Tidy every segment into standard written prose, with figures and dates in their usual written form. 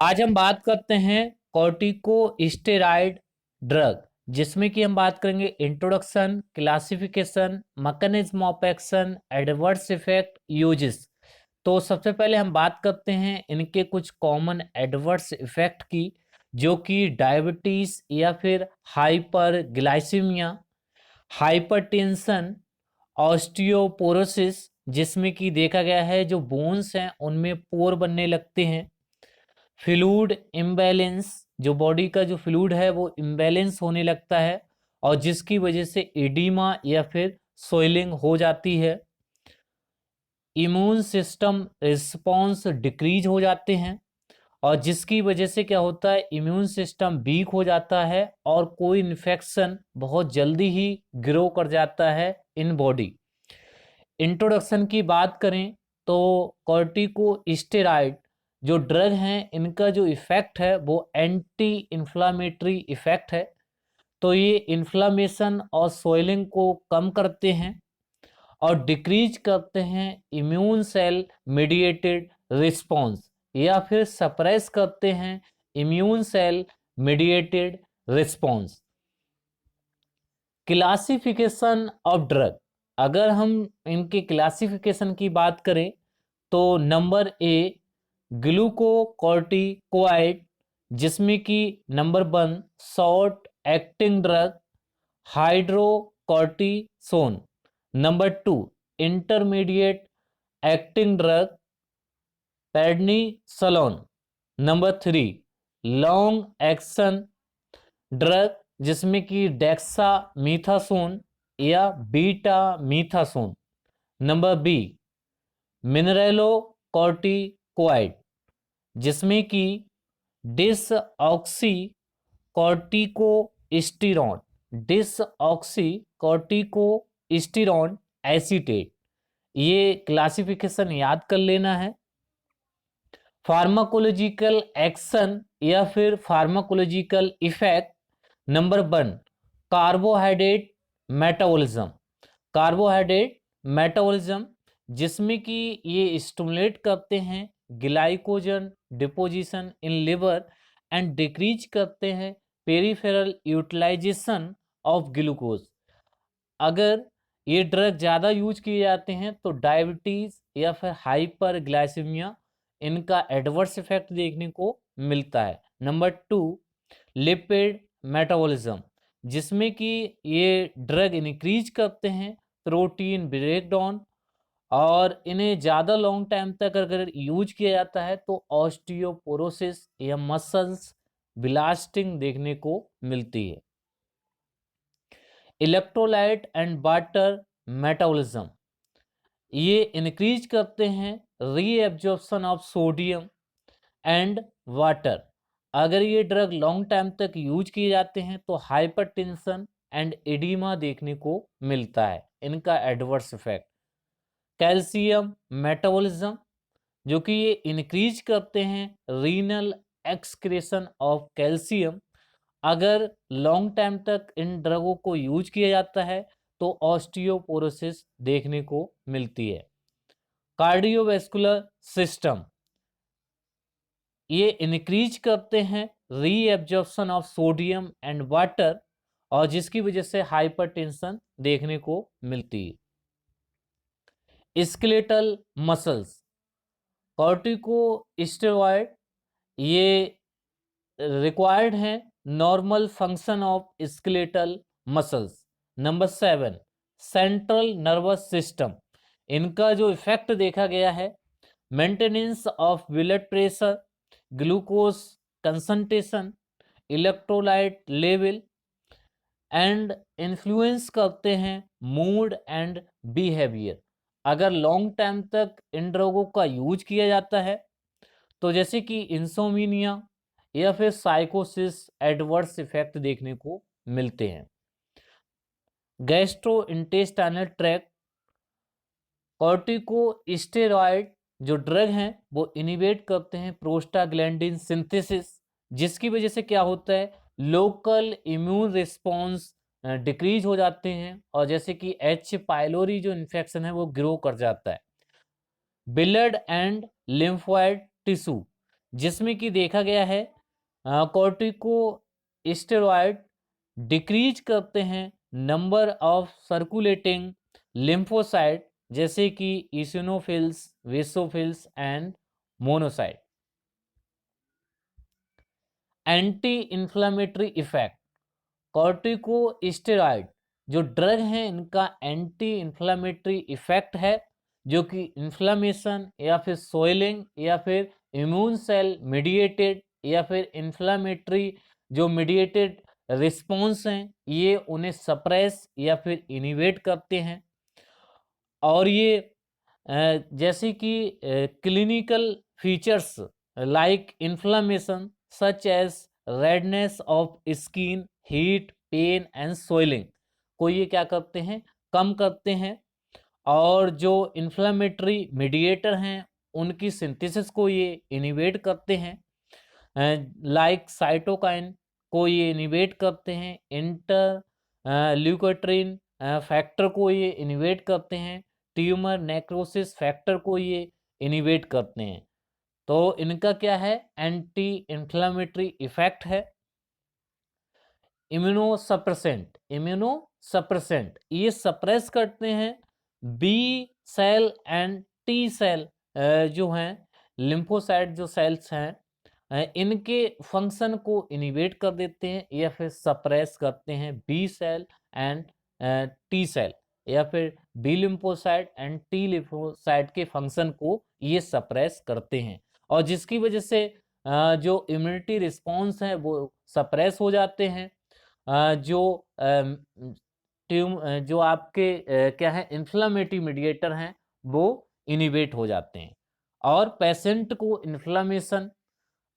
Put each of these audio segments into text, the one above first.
आज हम बात करते हैं कॉर्टिकोस्टेरॉइड ड्रग, जिसमें कि हम बात करेंगे introduction, classification, mechanism of action, adverse effect, uses. तो सबसे पहले हम बात करते हैं इनके कुछ कॉमन एडवर्स इफेक्ट की, जो कि डायबिटीज या फिर हाइपरग्लाइसीमिया, हाइपरटेंशन, ऑस्टियोपोरोसिस, जिसमें कि देखा गया है जो बोन्स हैं उनमें पोर बनने लगते हैं, फ्लूइड इम्बैलेंस, जो बॉडी का जो फ्लूइड है वो इम्बैलेंस होने लगता है और जिसकी वजह से एडिमा या फिर सोइलिंग हो जाती है, इम्यून सिस्टम रिस्पॉन्स डिक्रीज हो जाते हैं और जिसकी वजह से क्या होता है, इम्यून सिस्टम वीक हो जाता है और कोई इन्फेक्शन बहुत जल्दी ही ग्रो कर जाता है इन बॉडी। इंट्रोडक्शन की बात करें तो कॉर्टिकोस्टेरॉइड जो ड्रग हैं इनका जो इफ़ेक्ट है वो एंटी इन्फ्लामेटरी इफ़ेक्ट है। तो ये इन्फ्लामेशन और सोइलिंग को कम करते हैं और डिक्रीज करते हैं इम्यून सेल मीडिएटेड रिस्पॉन्स, या फिर सप्रेस करते हैं immune cell mediated response. Classification of drug, अगर हम इनके क्लासिफिकेशन की बात करें तो नंबर ए ग्लूकोकॉर्टिकोइड, जिसमें कि number 1 short acting drug hydrocortisone, number 2 intermediate acting drug prednisolone, number 3 long action drug जिसमें कि डेक्सा मीथासोन या betamethasone, number B mineralocorticoid, जिसमें कि डिसऑक्सी कॉर्टिकोस्टेरॉन, डिसऑक्सी कॉर्टिकोस्टेरॉन एसीटेट। ये क्लासिफिकेशन याद कर लेना है। फार्माकोलॉजिकल एक्शन या फिर pharmacological effect, number 1 carbohydrate metabolism, carbohydrate metabolism जिसमें कि ये स्टिमुलेट करते हैं glycogen deposition in liver and decrease करते हैं पेरिफेरल यूटिलाइजेशन ऑफ ग्लूकोज। अगर ये ड्रग ज़्यादा यूज किए जाते हैं तो डायबिटीज़ या फिर हाइपरग्लाइसीमिया इनका एडवर्स इफेक्ट देखने को मिलता है। नंबर 2 लिपिड मेटाबॉलिज्म, जिसमें कि ये ड्रग इंक्रीज करते हैं प्रोटीन ब्रेकडाउन और इन्हें ज़्यादा लॉन्ग टाइम तक अगर यूज किया जाता है तो ऑस्टियोपोरोसिस या मसल्स ब्लास्टिंग देखने को मिलती है। इलेक्ट्रोलाइट एंड वाटर मेटाबॉलिज्म, ये इंक्रीज करते हैं reabsorption of sodium and water. अगर ये ड्रग लॉन्ग टाइम तक यूज किए जाते हैं तो हाइपरटेंशन एंड एडिमा देखने को मिलता है, इनका एडवर्स इफेक्ट। कैल्शियम मेटाबॉलिज्म, जो कि ये इंक्रीज करते हैं रीनल एक्सक्रेशन ऑफ कैल्शियम। अगर लॉन्ग टाइम तक इन ड्रगों को यूज किया जाता है तो ऑस्टियोपोरोसिस देखने को मिलती है। कार्डियोवैस्कुलर सिस्टम, ये इंक्रीज करते हैं reabsorption of sodium and water और जिसकी वजह से हाइपरटेंशन देखने को मिलती है। स्केलेटल मसल्स, कॉर्टिकोस्टेरॉइड ये रिक्वायर्ड हैं normal function of skeletal muscles. Number 7 central nervous system, इनका जो इफेक्ट देखा गया है maintenance of blood pressure, glucose concentration, electrolyte level and influence करते हैं मूड एंड बिहेवियर। अगर लॉन्ग टाइम तक इन ड्रगों का यूज किया जाता है तो जैसे कि इंसोमिनिया या फिर साइकोसिस एडवर्स इफेक्ट देखने को मिलते हैं। गैस्ट्रो इंटेस्टाइनल ट्रैक्ट, कॉर्टिकोस्टेरॉइड जो ड्रग हैं वो इनिबेट करते हैं प्रोस्टाग्लैंडिन सिंथेसिस, जिसकी वजह से क्या होता है लोकल इम्यून रिस्पॉन्स डिक्रीज हो जाते हैं और जैसे कि एच पाइलोरी जो इन्फेक्शन है वो ग्रो कर जाता है। ब्लड एंड लिम्फोइड टिश्यू, जिसमें कि देखा गया है कॉर्टिकोस्टेरॉइड डिक्रीज करते हैं नंबर ऑफ सर्कुलेटिंग लिम्फोसाइट जैसे कि eosinophils, basophils and monocyte. Anti inflammatory effect, corticosteroid जो ड्रग है इनका एंटी इन्फ्लामेटरी इफेक्ट है, जो कि इन्फ्लामेशन या फिर सोइलिंग या फिर इम्यून सेल मीडिएटेड या फिर इन्फ्लामेटरी जो मीडिएटेड रिस्पॉन्स हैं ये उन्हें सप्रेस या फिर इनिवेट करते हैं। और ये जैसे कि clinical features like inflammation such as redness of skin, heat, pain and swelling को ये क्या करते हैं, कम करते हैं। और जो इन्फ्लामेटरी मीडिएटर हैं उनकी सिंथेसिस को ये इनिवेट करते हैं, लाइक साइटोकाइन को ये इनिवेट करते हैं, इंटर ल्यूकोट्रिन फैक्टर को ये इनिवेट करते हैं, ट्यूमर नेक्रोसिस फैक्टर को ये इनिवेट करते हैं। तो इनका क्या है, एंटी इन्फ्लामेटरी इफेक्ट है। इम्यूनोसप्रेसेंट ये सप्रेस करते हैं B cell and T cell जो हैं लिम्फोसाइट जो सेल्स हैं इनके फंक्शन को इनिवेट कर देते हैं या फिर सप्रेस करते हैं B cell and T cell या फिर B lymphocyte and T lymphocyte के फंक्शन को ये सप्रेस करते हैं। और जिसकी वजह से जो इम्यूनिटी रिस्पॉन्स है वो सप्रेस हो जाते हैं। जो आपके क्या है इन्फ्लामेटरी मीडिएटर हैं वो इनिवेट हो जाते हैं और पेशेंट को इन्फ्लामेशन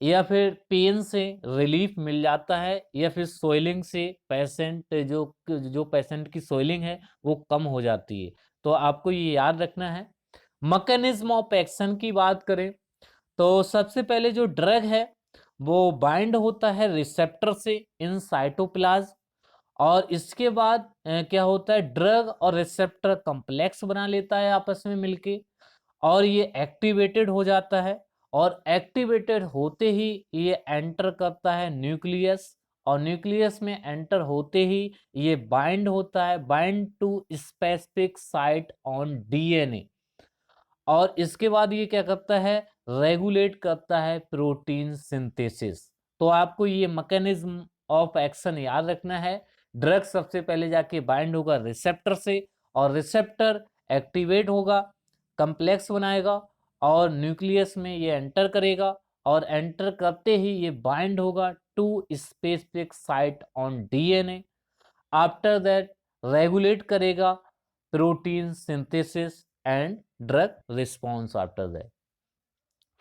या फिर पेन से रिलीफ मिल जाता है या फिर सोइलिंग से पेशेंट जो पेशेंट की सोइलिंग है वो कम हो जाती है। तो आपको ये याद रखना है। मैकेनिज्म ऑफ एक्शन की बात करें तो सबसे पहले जो ड्रग है वो बाइंड होता है रिसेप्टर से इन साइटोप्लाज्म और इसके बाद क्या होता है ड्रग और रिसेप्टर कॉम्प्लेक्स बना लेता है आपस में मिलके और ये एक्टिवेटेड हो जाता है और एक्टिवेटेड होते ही ये एंटर करता है न्यूक्लियस और न्यूक्लियस में एंटर होते ही ये बाइंड होता है bind to specific site on DNA और इसके बाद ये क्या करता है रेगुलेट करता है प्रोटीन सिंथेसिस। तो आपको ये मैकेनिज्म ऑफ एक्शन याद रखना है। ड्रग सबसे पहले जाके बाइंड होगा रिसेप्टर से और रिसेप्टर एक्टिवेट होगा, कम्प्लेक्स बनाएगा और न्यूक्लियस में ये एंटर करेगा और एंटर करते ही ये बाइंड होगा to specific site on DNA. After that regulate करेगा protein synthesis and drug response after that.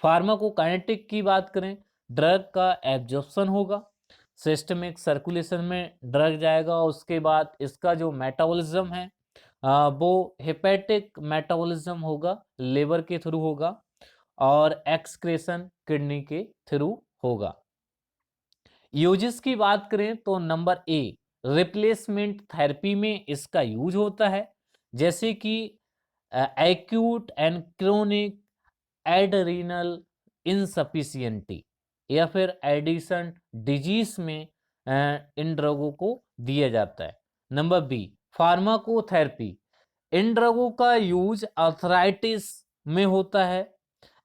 Pharmacokinetic की बात करें ड्रग का एब्जॉर्प्शन होगा, सिस्टमिक सर्कुलेशन में ड्रग जाएगा उसके बाद इसका जो मेटाबॉलिज्म है वो हेपेटिक मेटाबॉलिज्म होगा, लिवर के थ्रू होगा और एक्सक्रेशन किडनी के थ्रू होगा। यूजेस की बात करें तो नंबर ए रिप्लेसमेंट थेरेपी में इसका यूज होता है जैसे कि एक्यूट एंड क्रोनिक एडरीनल इनसफिशियंटी या फिर एडिशन डिजीज में इन ड्रगों को दिया जाता है। नंबर बी फार्माकोथेरेपी, इन ड्रगों का यूज आर्थराइटिस में होता है,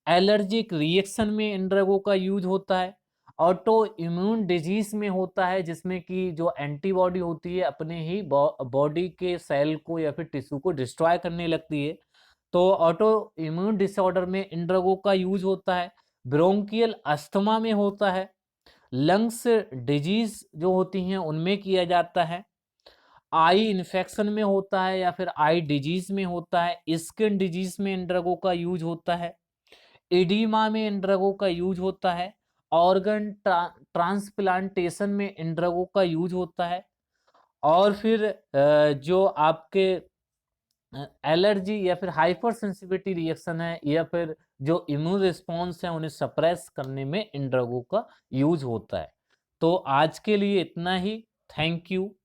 एलर्जिक रिएक्शन में इन ड्रगों का यूज होता है, ऑटो इम्यून डिजीज में होता है जिसमें कि जो एंटीबॉडी होती है अपने ही बॉडी के सेल को या फिर टिश्यू को डिस्ट्रॉय करने लगती है। तो ऑटो इम्यून डिसऑर्डर में इन ड्रगों का यूज होता है, ब्रोंकियल अस्थमा में होता है, लंग्स डिजीज जो होती हैं उनमें किया जाता है, आई इन्फेक्शन में होता है या फिर आई डिजीज में होता है, स्किन डिजीज में इन ड्रगों का यूज होता है, एडिमा में इन ड्रगों का यूज होता है, ऑर्गन ट्रांसप्लांटेशन में इन ड्रगों का यूज होता है और फिर जो आपके एलर्जी या फिर हाइपर सेंसिटिविटी रिएक्शन है या फिर जो इम्यून रिस्पॉन्स है उन्हें सप्रेस करने में इन ड्रगों का यूज होता है। तो आज के लिए इतना ही। Thank you.